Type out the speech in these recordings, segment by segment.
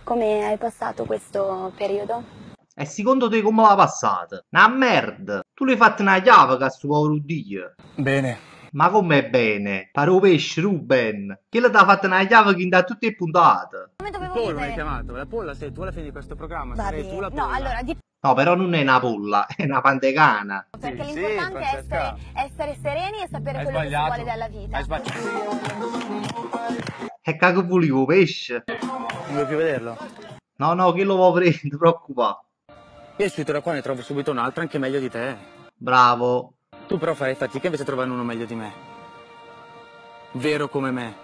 Come hai passato questo periodo? E secondo te come l'ha passata? Una merda! Tu l'hai fatto una chiave a sto povero Dio! Bene. Ma com'è bene? Pare un pesce, Ruben! Che le ha fatto una chiave che da tutte le puntate? Come Il dovevo pollo mi hai vivere? chiamato, la polla sei tu alla fine di questo programma, Va sei tu bene. la No, polla. allora, No, però non è una polla, è una pantecana. perché Sì, l'importante è Francesca. essere sereni e sapere Hai quello che si sbagliato. vuole dalla vita. Hai sbagliato. E che volevo, pesce? Non vuoi più vederlo? No, no, che lo vuoi prendere, non preoccupare. Io uscito da qua ne trovo subito un altro anche meglio di te. Bravo. Tu però farai fatica invece a trovare uno meglio di me. Vero come me.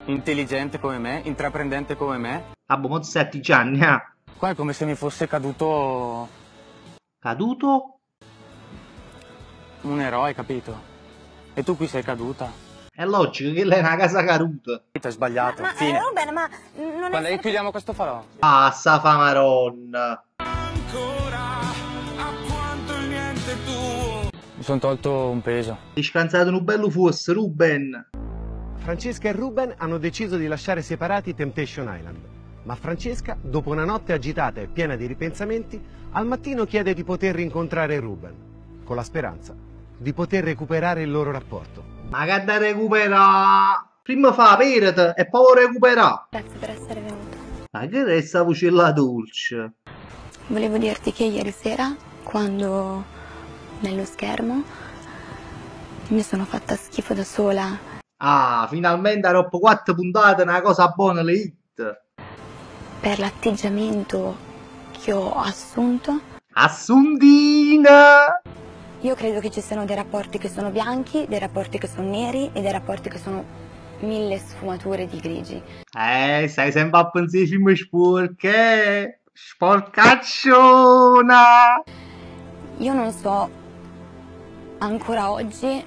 Intelligente come me, intraprendente come me. Ah, boh, mo 7 anni, ah. Qua è come se mi fosse caduto Caduto? un eroe, capito? E tu qui sei caduta. È logico che lei è una casa caduta. Hai sbagliato, Ma fine. Ruben, ma non Quando è... chiudiamo questo farò. Ah, sta fa maronna. Mi sono tolto un peso. Ti scansato un bello fosse, Ruben. Francesca e Ruben hanno deciso di lasciare separati Temptation Island, ma Francesca, dopo una notte agitata e piena di ripensamenti, al mattino chiede di poter rincontrare Ruben, con la speranza di poter recuperare il loro rapporto. Ma che da recuperare? Prima fa perete e poi recuperare. Grazie per essere venuto. Ma che resta voce la dolce? Volevo dirti che ieri sera, quando nello schermo mi sono fatta schifo da sola Ah, finalmente ha rotto 4 puntate, una cosa buona le hit. per l'atteggiamento che ho assunto, Assuntina! io credo che ci siano dei rapporti che sono bianchi, dei rapporti che sono neri e dei rapporti che sono mille sfumature di grigi. Stai sempre a pensare ai film sporche. Sporcacciona! Io non so ancora oggi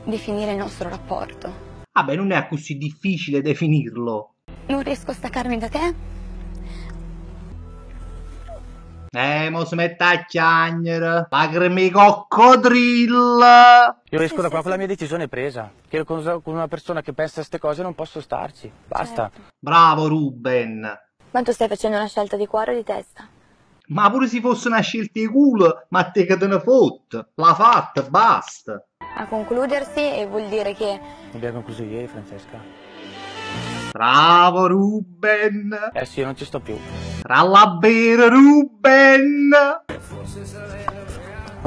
definire il nostro rapporto. Vabbè, non è così difficile definirlo. Non riesco a staccarmi da te. Mo si mette a chiagnere. Lacrime di coccodrillo. Io esco da qua con la mia decisione presa. Che con una persona che pensa a queste cose non posso starci. Basta. Certo. Bravo Ruben. Ma tu stai facendo una scelta di cuore o di testa? Ma pure se fosse una scelta di culo, ma te che te ne fotte. L'ha fatta, basta. A concludersi e vuol dire che Abbiamo concluso ieri, Francesca. Bravo Ruben. Eh sì, io non ci sto più. Trallabere Ruben.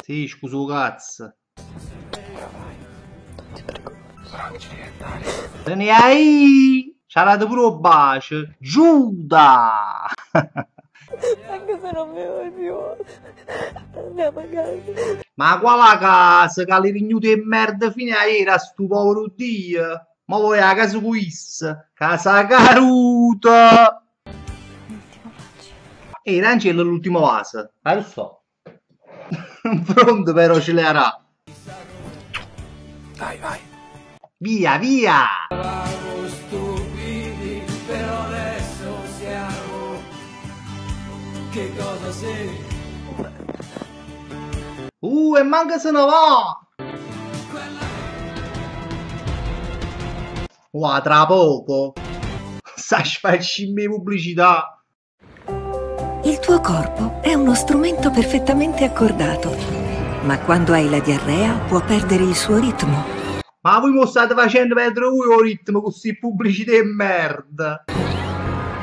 Sì, scusa cazzo. Te ne hai? C'era pure un bacio. Giuda. anche se non bevo più, andiamo a casa. Ma quale casa che le rignute di merda fino a ieri a sto povero Dio? Ma voi a casa quiz? Casa caruta! L'ultimo bacio. E l'angelo è l'ultimo vaso. Ma lo so. Pronto però ce l'era. Vai, vai. Via, via! Stupidi, però adesso siamo. Che cosa sei? E manca se ne va! Tra poco. Sta facendo pubblicità. Il tuo corpo è uno strumento perfettamente accordato, ma quando hai la diarrea può perdere il suo ritmo. Ma voi mi state facendo perdere voi il ritmo con queste pubblicità e merda.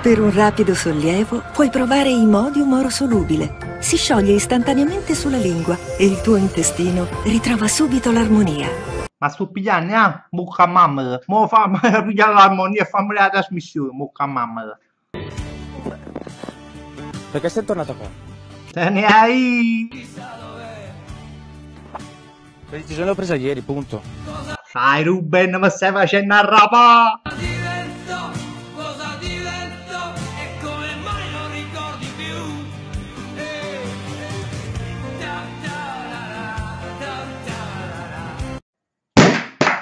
Per un rapido sollievo puoi provare Imodium orosolubile. Si scioglie istantaneamente sulla lingua e il tuo intestino ritrova subito l'armonia. Ma sto pigliando, Mucca mamma. Mo fammi pigliare l'armonia e fammi la trasmissione, mucca mamma. Perché sei tornato qua? Te ne hai? La decisione l'ho presa ieri, punto. Dai Ruben, mi stai facendo arrapà. Cosa divento e come mai non ricordi più?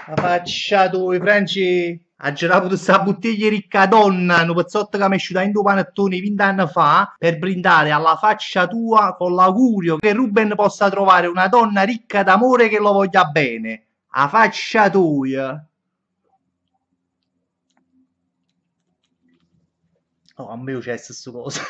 La faccia tu, Franci. Ha girato questa bottiglia ricca donna, un pezzotto che mi è uscita in due panettoni 20 anni fa, per brindare alla faccia tua con l'augurio che Ruben possa trovare una donna ricca d'amore che lo voglia bene. A faccia tua. Oh, a me c'è questa cosa.